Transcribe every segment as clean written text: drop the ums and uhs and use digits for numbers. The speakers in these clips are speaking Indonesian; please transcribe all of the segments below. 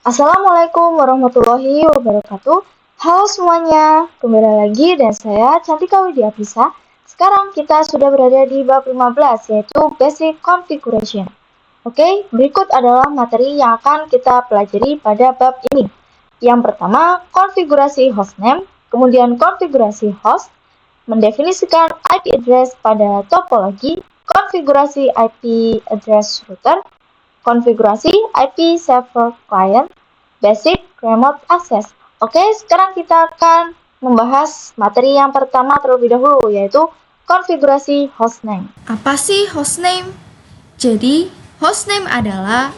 Assalamualaikum warahmatullahi wabarakatuh. Halo semuanya, kembali lagi dan saya Cantika Widya Prisa. Sekarang kita sudah berada di bab 15 yaitu Basic Configuration. Oke, berikut adalah materi yang akan kita pelajari pada bab ini. Yang pertama, konfigurasi hostname, kemudian konfigurasi host, mendefinisikan IP address pada topologi, konfigurasi IP address router, konfigurasi IP server client, basic remote access. Oke, sekarang kita akan membahas materi yang pertama terlebih dahulu, yaitu konfigurasi hostname. Apa sih hostname? Jadi, hostname adalah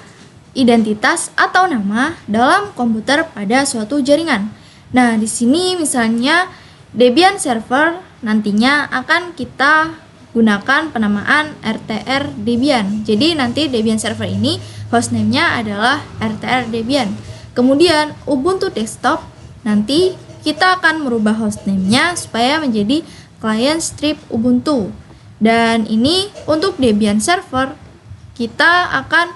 identitas atau nama dalam komputer pada suatu jaringan. Nah, di sini misalnya Debian server nantinya akan kita gunakan penamaan RTR Debian. Jadi nanti Debian server ini hostname-nya adalah RTR Debian. Kemudian Ubuntu desktop nanti kita akan merubah hostname-nya supaya menjadi client strip Ubuntu. Dan ini untuk Debian server kita akan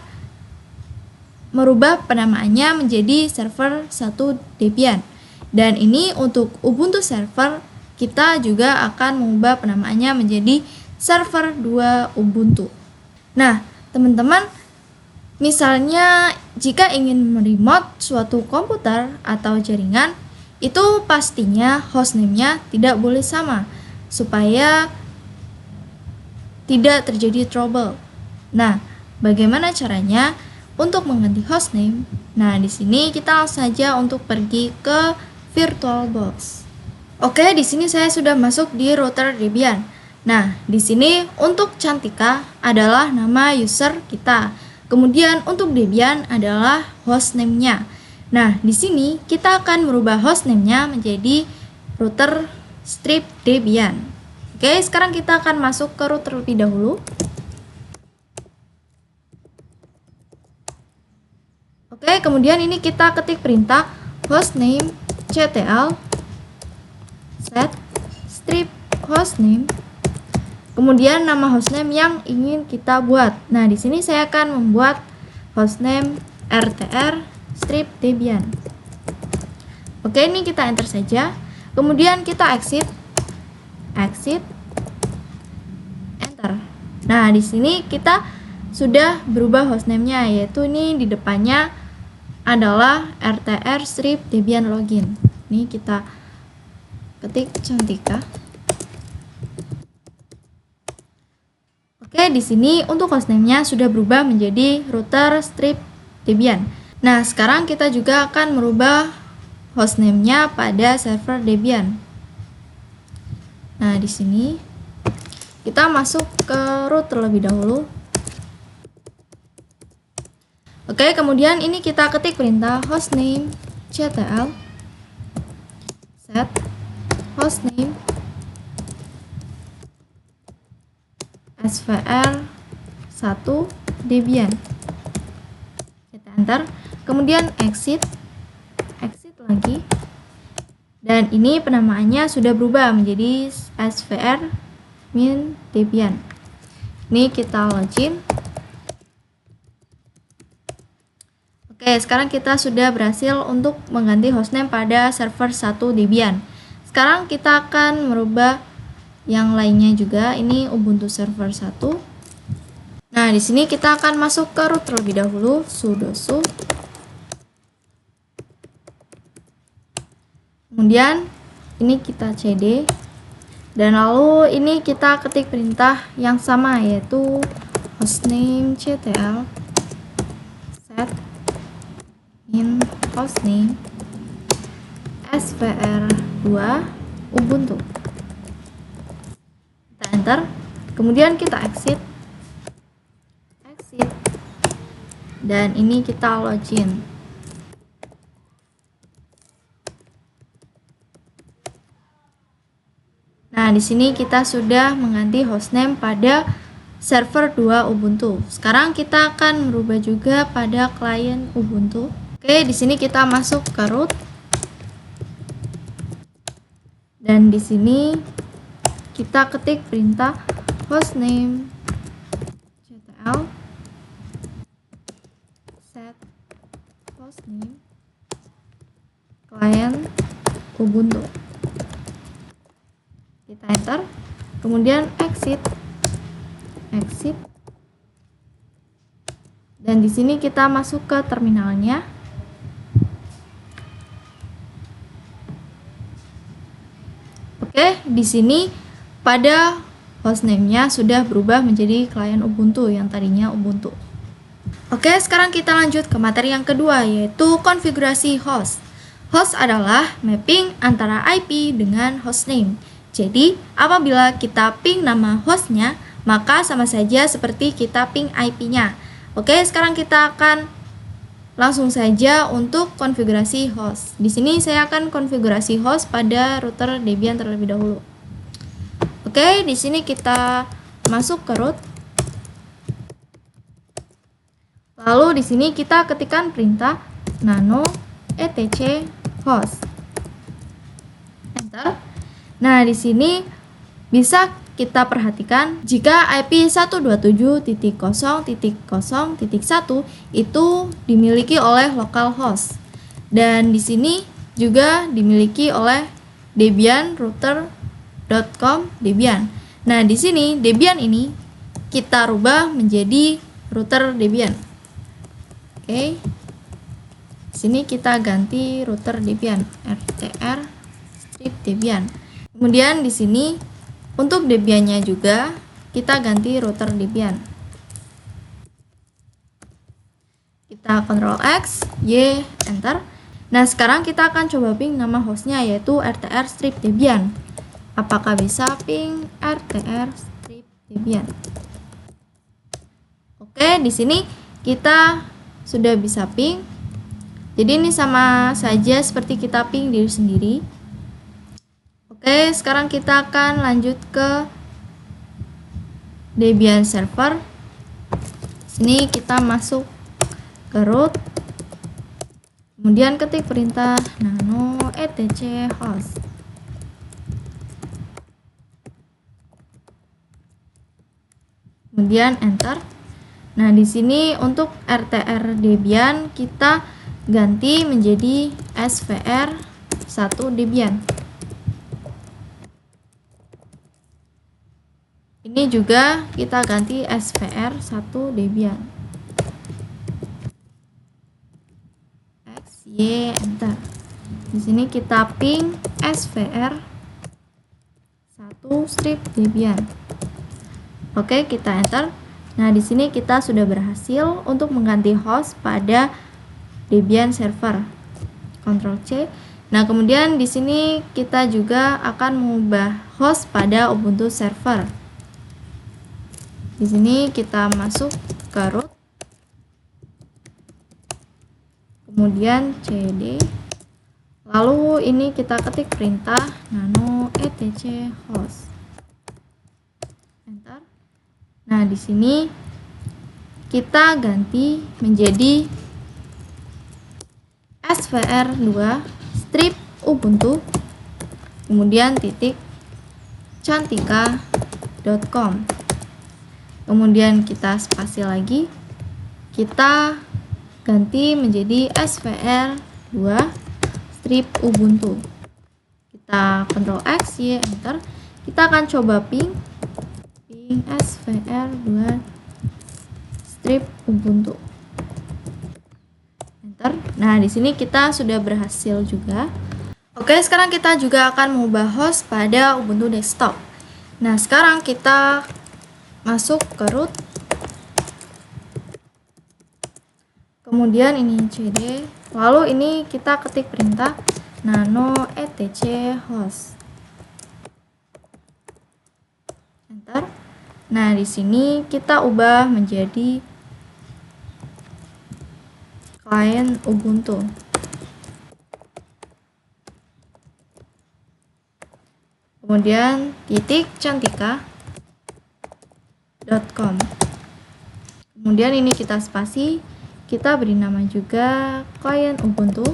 merubah penamaannya menjadi server 1 Debian. Dan ini untuk Ubuntu server kita juga akan mengubah penamaannya menjadi server 2 Ubuntu. Nah, teman-teman, misalnya jika ingin meremote suatu komputer atau jaringan, itu pastinya hostname-nya tidak boleh sama supaya tidak terjadi trouble. Nah, bagaimana caranya untuk mengganti hostname? Nah, di sini kita langsung saja untuk pergi ke VirtualBox. Oke, di sini saya sudah masuk di router Debian. Nah, di sini untuk Cantika adalah nama user kita. Kemudian untuk Debian adalah hostname-nya. Nah, di sini kita akan merubah hostname-nya menjadi router strip Debian. Oke, sekarang kita akan masuk ke root terlebih dahulu. Oke, kemudian ini kita ketik perintah hostname ctl set strip hostname. Kemudian nama hostname yang ingin kita buat. Nah, di sini saya akan membuat hostname RTR strip Debian. Oke, ini kita enter saja. Kemudian kita exit, enter. Nah, di sini kita sudah berubah hostname-nya, yaitu ini di depannya adalah RTR strip Debian login. Ini kita ketik Cantika. Oke, di sini untuk hostname-nya sudah berubah menjadi router strip Debian. Nah, sekarang kita juga akan merubah hostname-nya pada server Debian. Nah, di sini kita masuk ke root terlebih dahulu. Oke, kemudian ini kita ketik perintah hostname ctl set hostname svr 1 Debian. Kita enter, kemudian exit lagi. Dan ini penamaannya sudah berubah menjadi svr min Debian. Ini kita login. Oke, sekarang kita sudah berhasil untuk mengganti hostname pada server 1 Debian. Sekarang kita akan merubah yang lainnya juga. Ini Ubuntu server 1. Nah, di sini kita akan masuk ke root terlebih dahulu, sudo su. Kemudian ini kita cd. Dan lalu ini kita ketik perintah yang sama, yaitu hostname ctl set in hostname svr2 Ubuntu. Kita enter, kemudian kita exit, dan ini kita login. Nah, di sini kita sudah mengganti hostname pada server 2 Ubuntu. Sekarang kita akan merubah juga pada klien Ubuntu. Oke, di sini kita masuk ke root. Dan di sini kita ketik perintah hostname ctl set hostname client Ubuntu. Kita enter, kemudian exit. Dan di sini kita masuk ke terminalnya. Oke, di sini pada hostname-nya sudah berubah menjadi klien Ubuntu yang tadinya Ubuntu. Oke, sekarang kita lanjut ke materi yang kedua, yaitu konfigurasi host. Host adalah mapping antara IP dengan hostname. Jadi, apabila kita ping nama hostnya, maka sama saja seperti kita ping IP-nya. Oke, sekarang kita akan langsung saja untuk konfigurasi host. Di sini saya akan konfigurasi host pada router Debian terlebih dahulu. Oke, di sini kita masuk ke root. Lalu di sini kita ketikkan perintah nano etc host. Enter. Nah, di sini bisa kita perhatikan jika IP 127.0.0.1 itu dimiliki oleh localhost, dan di sini juga dimiliki oleh Debian router.com Debian. Nah, di sini Debian ini kita rubah menjadi router Debian. Oke. Di sini kita ganti router Debian, rtr strip Debian. Kemudian di sini untuk Debiannya juga kita ganti router Debian. Kita Ctrl X, Y, enter. Nah, sekarang kita akan coba ping nama hostnya, yaitu rtr strip Debian. Apakah bisa ping rtr strip Debian? Oke, di sini kita sudah bisa ping. Jadi ini sama saja seperti kita ping diri sendiri. Oke, sekarang kita akan lanjut ke Debian server. Sini kita masuk ke root. Kemudian ketik perintah nano etc host. Kemudian enter. Nah, di sini untuk rtr Debian kita ganti menjadi svr1 Debian. Ini juga kita ganti svr1 Debian. X, Y, enter. Di sini kita ping svr1 strip Debian. Oke, kita enter. Nah, di sini kita sudah berhasil untuk mengganti host pada Debian server. Ctrl C. Nah, kemudian di sini kita juga akan mengubah host pada Ubuntu server. Di sini kita masuk ke root. Kemudian cd. Lalu ini kita ketik perintah nano etc host. Enter. Nah, di sini kita ganti menjadi svr2 strip ubuntu, kemudian titik cantika.com. Kemudian kita spasi lagi, kita ganti menjadi svr2 strip ubuntu. Kita Ctrl X, Y, enter. Kita akan coba ping svr2 strip ubuntu. Enter. Nah, di sini kita sudah berhasil juga. Oke, sekarang kita juga akan mengubah host pada Ubuntu desktop. Nah, sekarang kita masuk ke root. Kemudian ini cd. Lalu ini kita ketik perintah nano etc host. Enter. Nah, di sini kita ubah menjadi klien Ubuntu. Kemudian titik cantika.com. Kemudian ini kita spasi, kita beri nama juga klien Ubuntu.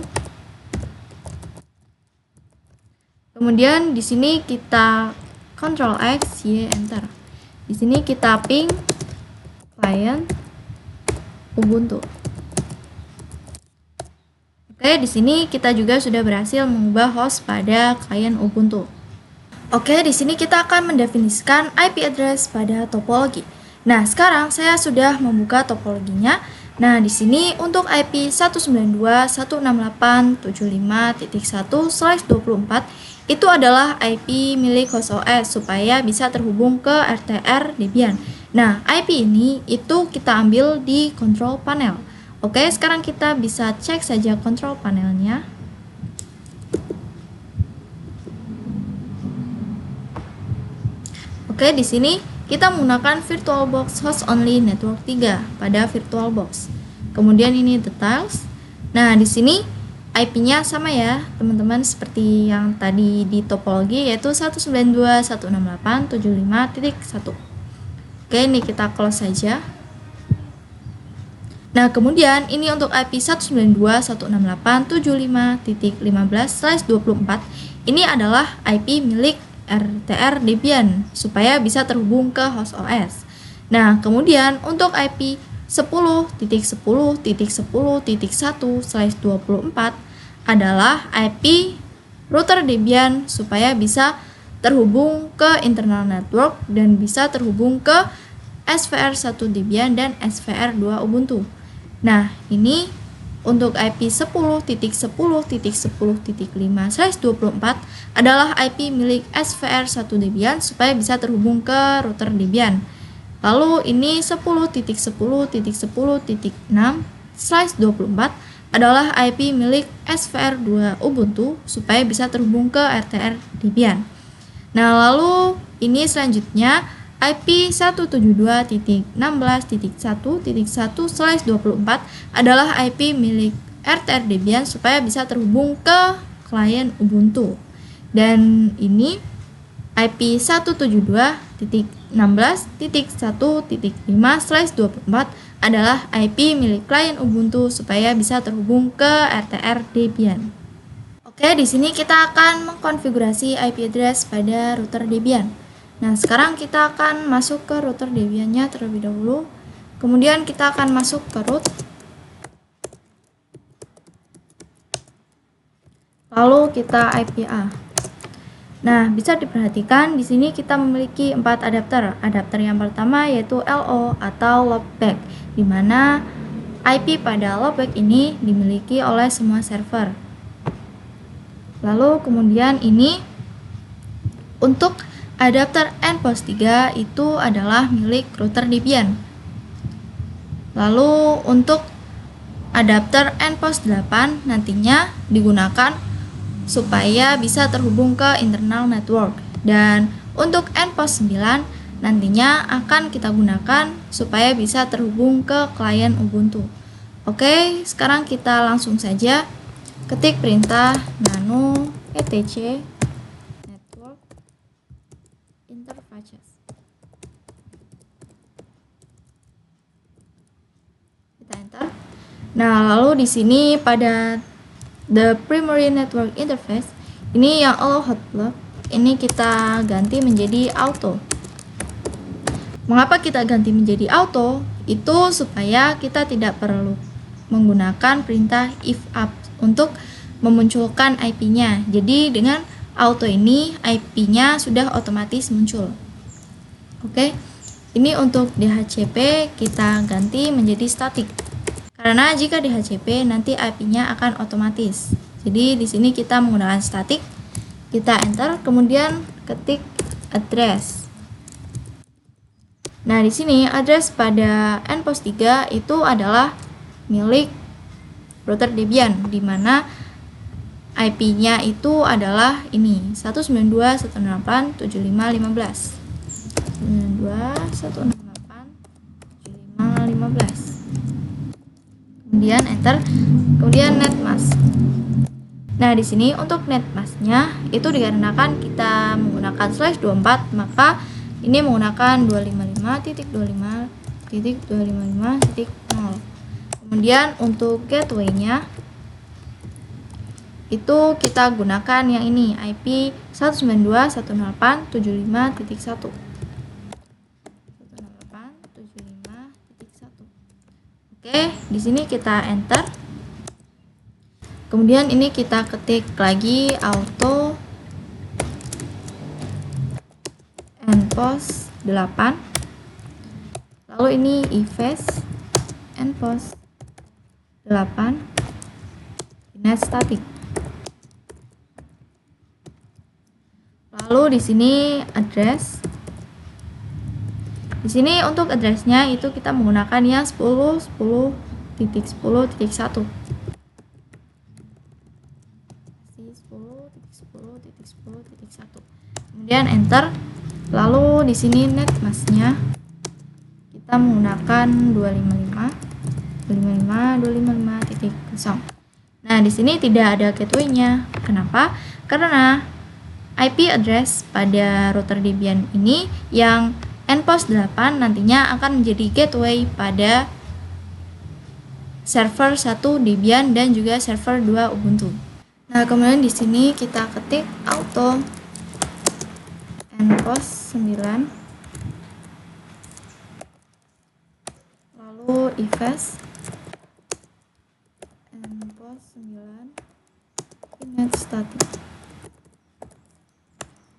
Kemudian di sini kita Ctrl X, Y, enter. Di sini kita ping klien Ubuntu. Oke, di sini kita juga sudah berhasil mengubah host pada klien Ubuntu. Oke, di sini kita akan mendefinisikan IP address pada topologi. Nah, sekarang saya sudah membuka topologinya. Nah, di sini untuk IP 192.168.75.1/24 itu adalah IP milik host OS supaya bisa terhubung ke RTR Debian. Nah, IP ini itu kita ambil di control panel. Oke, sekarang kita bisa cek saja control panelnya. Oke, di sini kita menggunakan VirtualBox Host Only Network 3 pada VirtualBox. Kemudian ini details. Nah, di sini IP-nya sama ya, teman-teman, seperti yang tadi di topologi, yaitu 192.168.75.1. Oke, ini kita close saja. Nah, kemudian ini untuk IP 192.168.75.15/24. Ini adalah IP milik RTR Debian supaya bisa terhubung ke host OS. Nah, kemudian untuk IP 10.10.10.1/24 adalah IP router Debian supaya bisa terhubung ke internal network dan bisa terhubung ke SVR1 Debian dan SVR2 Ubuntu. Nah, ini untuk IP 10.10.10.5/24 adalah IP milik SVR1 Debian supaya bisa terhubung ke router Debian. Lalu ini 10.10.10.6/24 adalah IP milik SVR2 Ubuntu supaya bisa terhubung ke RTR Debian. Nah, lalu ini selanjutnya IP 172.16.1.1/24 adalah IP milik RTR Debian supaya bisa terhubung ke klien Ubuntu. Dan ini IP 172.16.1.5/24 adalah IP milik klien Ubuntu supaya bisa terhubung ke RTR Debian. Oke, di sini kita akan mengkonfigurasi IP address pada router Debian. Nah, sekarang kita akan masuk ke router Debian-nya terlebih dahulu. Kemudian kita akan masuk ke root. Lalu kita IPA. Nah, bisa diperhatikan di sini kita memiliki 4 adapter. Adapter yang pertama yaitu LO atau loopback, di mana IP pada loopback ini dimiliki oleh semua server. Lalu kemudian ini untuk adapter nPost 3 itu adalah milik router Debian. Lalu untuk adapter nPost 8 nantinya digunakan supaya bisa terhubung ke internal network. Dan untuk nPost 9 nantinya akan kita gunakan supaya bisa terhubung ke klien Ubuntu. Oke, sekarang kita langsung saja ketik perintah nano etc network interfaces. Kita enter. Nah, lalu di sini pada the primary network interface ini yang allow hotblock ini kita ganti menjadi auto. Mengapa kita ganti menjadi auto? Itu supaya kita tidak perlu menggunakan perintah if up untuk memunculkan IP-nya. Jadi dengan auto ini IP-nya sudah otomatis muncul. Oke. Ini untuk DHCP kita ganti menjadi static. Karena jika DHCP nanti IP-nya akan otomatis. Jadi di sini kita menggunakan static. Kita enter, kemudian ketik address. Nah, di sini address pada nPost 3 itu adalah milik router Debian, di mana IP-nya itu adalah ini 192.168.75.15. 192.168.75.15. Kemudian enter, kemudian netmask. Nah, di sini untuk netmasknya itu dikarenakan kita menggunakan /24, maka ini menggunakan 255.255.255.0. Kemudian untuk gateway-nya itu kita gunakan yang ini IP 192.168.75.1. 168.75.1. Oke, di sini kita enter. Kemudian ini kita ketik lagi auto npost 8. Lalu ini ifs npost 8 net static. Lalu di sini address. Di sini untuk addressnya itu kita menggunakan yang 10.10.10.1. 10.10.10.1. Kemudian enter. Lalu di sini netmasknya kita menggunakan 255.255.255.0. Nah, di sini tidak ada gateway-nya. Kenapa? Karena IP address pada router Debian ini yang npost 8 nantinya akan menjadi gateway pada server 1 Debian dan juga server 2 Ubuntu. Nah, kemudian di sini kita ketik auto npost 9, lalu ifs npost 9 net static,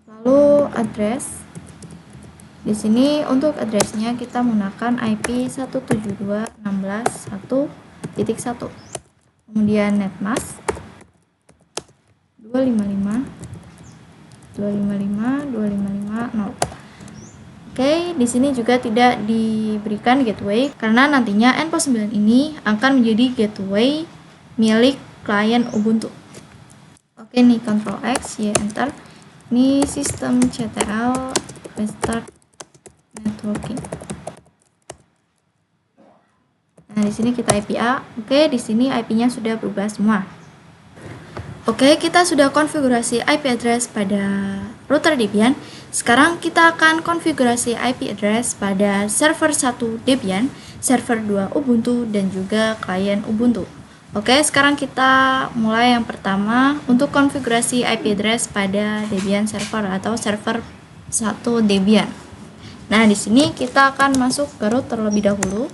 lalu address. Di sini untuk addressnya kita menggunakan IP 172.16.1.1, kemudian netmask 255.255.255.0. Oke, di sini juga tidak diberikan gateway karena nantinya npost 9 ini akan menjadi gateway milik klien Ubuntu. Oke, nih Ctrl X, Y enter. Ini sistem CTL restart networking. Nah, di sini kita IP A. Oke, di sini IP-nya sudah berubah semua. Oke, kita sudah konfigurasi IP address pada router Debian. Sekarang kita akan konfigurasi IP address pada server 1 Debian, server 2 Ubuntu, dan juga klien Ubuntu. Oke, sekarang kita mulai yang pertama untuk konfigurasi IP address pada Debian server atau server 1 Debian. Nah, di sini kita akan masuk ke root terlebih dahulu.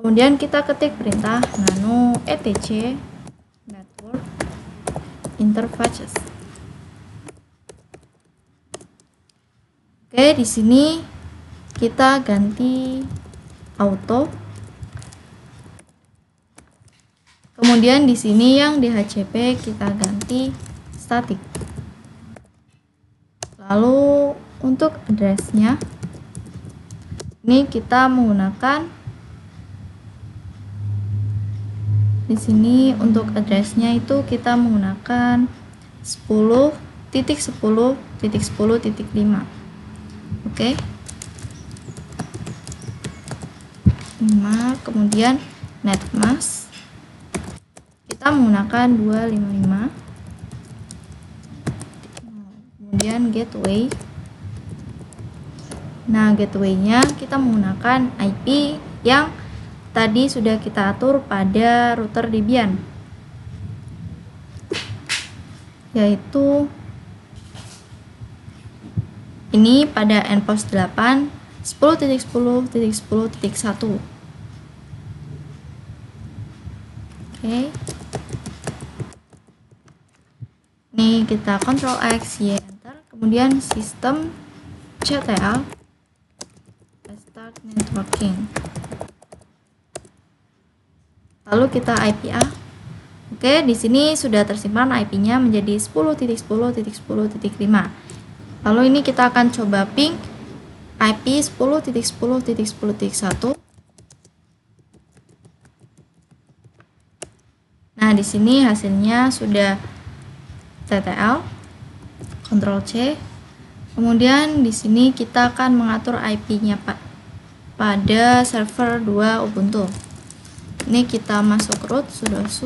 Kemudian kita ketik perintah nano etc network interfaces. Oke, di sini kita ganti auto. Kemudian di sini yang DHCP kita ganti static. Lalu untuk addressnya ini kita menggunakan di sini untuk addressnya itu kita menggunakan 10.10.10.5. Oke. 5, kemudian netmask kita menggunakan 255, kemudian gateway. Nah, gateway-nya kita menggunakan IP yang tadi sudah kita atur pada router Debian, yaitu ini pada npost 8 10.10.10.1. Oke. Ini kita Ctrl X, Y enter, kemudian sistem CTL restart networking. Lalu kita IP A. Oke, di sini sudah tersimpan IP-nya menjadi 10.10.10.5. Lalu ini kita akan coba ping IP 10.10.10.1. Nah, di sini hasilnya sudah TTL. Ctrl C. Kemudian di sini kita akan mengatur IP-nya pada server 2 Ubuntu. Ini kita masuk root sudo su,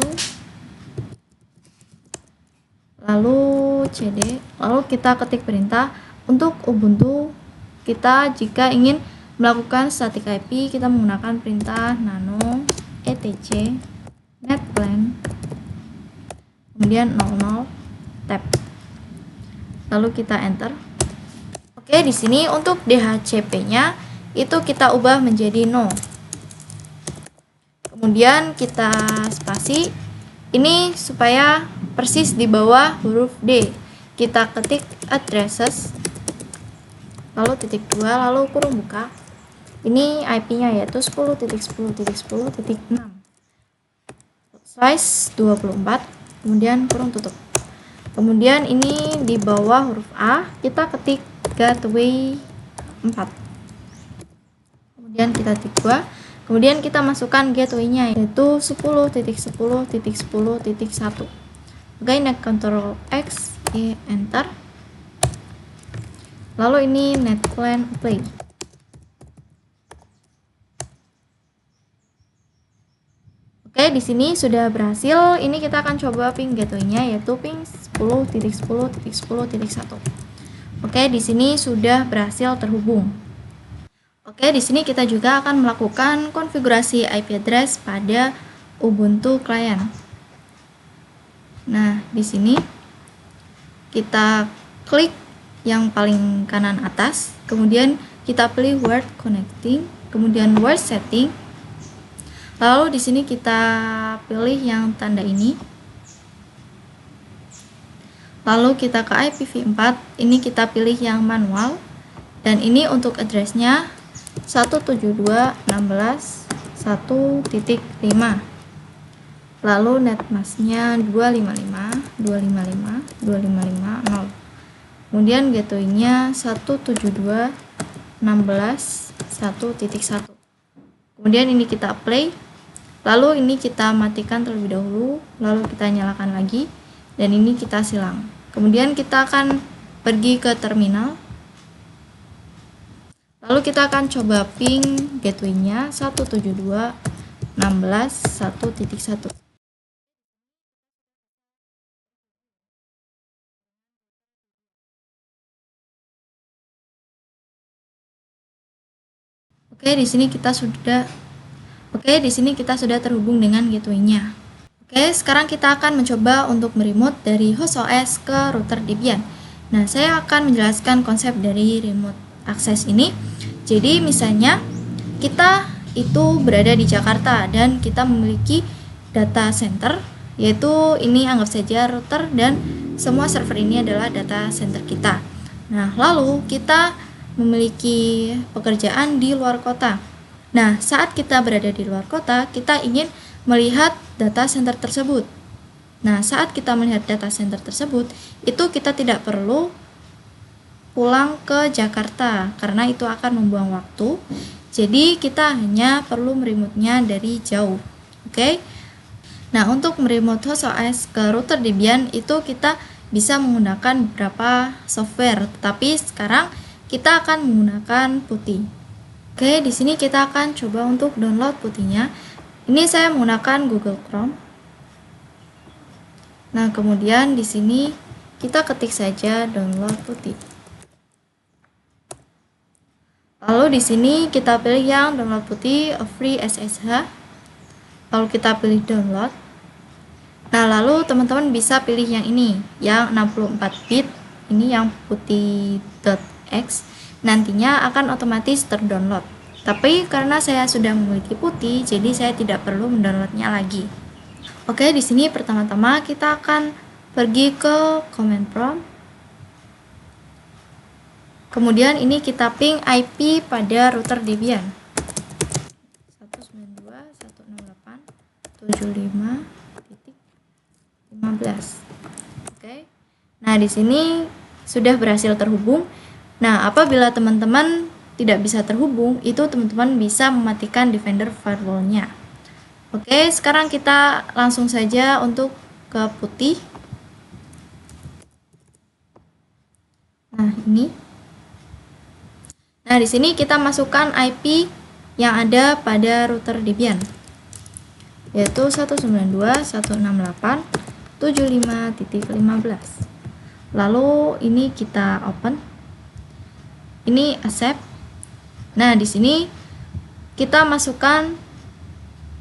lalu cd, lalu kita ketik perintah untuk Ubuntu. Kita jika ingin melakukan static IP kita menggunakan perintah nano etc netplan kemudian 00 tab, lalu kita enter. Oke, di sini untuk DHCP-nya itu kita ubah menjadi 0. Kemudian kita spasi. Ini supaya persis di bawah huruf D. Kita ketik addresses, lalu titik 2, lalu kurung buka. Ini IP-nya yaitu 10.10.10.6. Size 24, kemudian kurung tutup. Kemudian ini di bawah huruf A, kita ketik gateway 4. Kemudian kita titik 2. Kemudian kita masukkan gateway-nya yaitu 10.10.10.1. Oke, net Ctrl X, Y, enter. Lalu ini netplan apply. Oke, di sini sudah berhasil. Ini kita akan coba ping gateway-nya yaitu ping 10.10.10.1. Oke, di sini sudah berhasil terhubung. Oke, di sini kita juga akan melakukan konfigurasi IP address pada Ubuntu client. Nah, di sini kita klik yang paling kanan atas, kemudian kita pilih word connecting, kemudian word setting. Lalu di sini kita pilih yang tanda ini. Lalu kita ke IPv4, ini kita pilih yang manual. Dan ini untuk addressnya 172.16.1.5. Lalu netmasknya 255.255.255.0. Kemudian gateway-nya 172.16.1.1. Kemudian ini kita play. Lalu ini kita matikan terlebih dahulu, lalu kita nyalakan lagi, dan ini kita silang. Kemudian kita akan pergi ke terminal. Lalu kita akan coba ping gateway-nya 172.16.1.1. Oke, di sini kita sudah terhubung dengan gateway-nya. Oke, sekarang kita akan mencoba untuk meremote dari host OS ke router Debian. Nah, saya akan menjelaskan konsep dari remote access ini. Jadi, misalnya kita itu berada di Jakarta dan kita memiliki data center, yaitu ini anggap saja router dan semua server ini adalah data center kita. Nah, lalu kita memiliki pekerjaan di luar kota. Nah, saat kita berada di luar kota, kita ingin melihat data center tersebut. Nah, saat kita melihat data center tersebut, itu kita tidak perlu pulang ke Jakarta karena itu akan membuang waktu. Jadi, kita hanya perlu meremote-nya dari jauh. Oke. Nah, untuk meremote host OS ke router Debian itu kita bisa menggunakan beberapa software, tapi sekarang kita akan menggunakan PuTTY. Oke, di sini kita akan coba untuk download PuTTY-nya. Ini saya menggunakan Google Chrome. Nah, kemudian di sini kita ketik saja download PuTTY. Lalu di sini kita pilih yang download PuTTY free SSH. Lalu kita pilih download. Nah, lalu teman-teman bisa pilih yang ini, yang 64 bit. Ini yang PuTTY.x. Nantinya akan otomatis terdownload. Tapi karena saya sudah memiliki PuTTY, jadi saya tidak perlu mendownloadnya lagi. Oke, di sini pertama-tama kita akan pergi ke command prompt. Kemudian ini kita ping IP pada router Debian. 192.168.75.15. Oke. Nah, di sini sudah berhasil terhubung. Nah, apabila teman-teman tidak bisa terhubung, itu teman-teman bisa mematikan Defender firewall-nya. Oke, sekarang kita langsung saja untuk ke PuTTY. Nah, ini. Nah, di sini kita masukkan IP yang ada pada router Debian, yaitu 192.168.75.15. Lalu ini kita open. Ini accept. Nah, di sini kita masukkan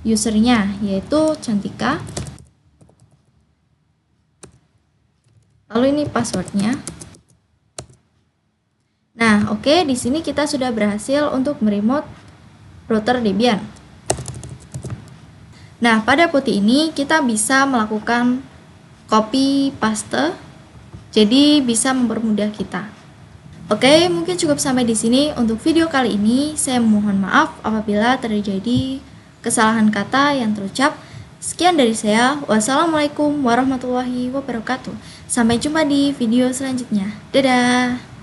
usernya, yaitu Cantika. Lalu ini passwordnya. Nah, oke, di sini kita sudah berhasil untuk meremote router Debian. Nah, pada putih ini kita bisa melakukan copy paste, jadi bisa mempermudah kita. Oke, mungkin cukup sampai di sini untuk video kali ini. Saya mohon maaf apabila terjadi kesalahan kata yang terucap. Sekian dari saya. Wassalamualaikum warahmatullahi wabarakatuh. Sampai jumpa di video selanjutnya. Dadah!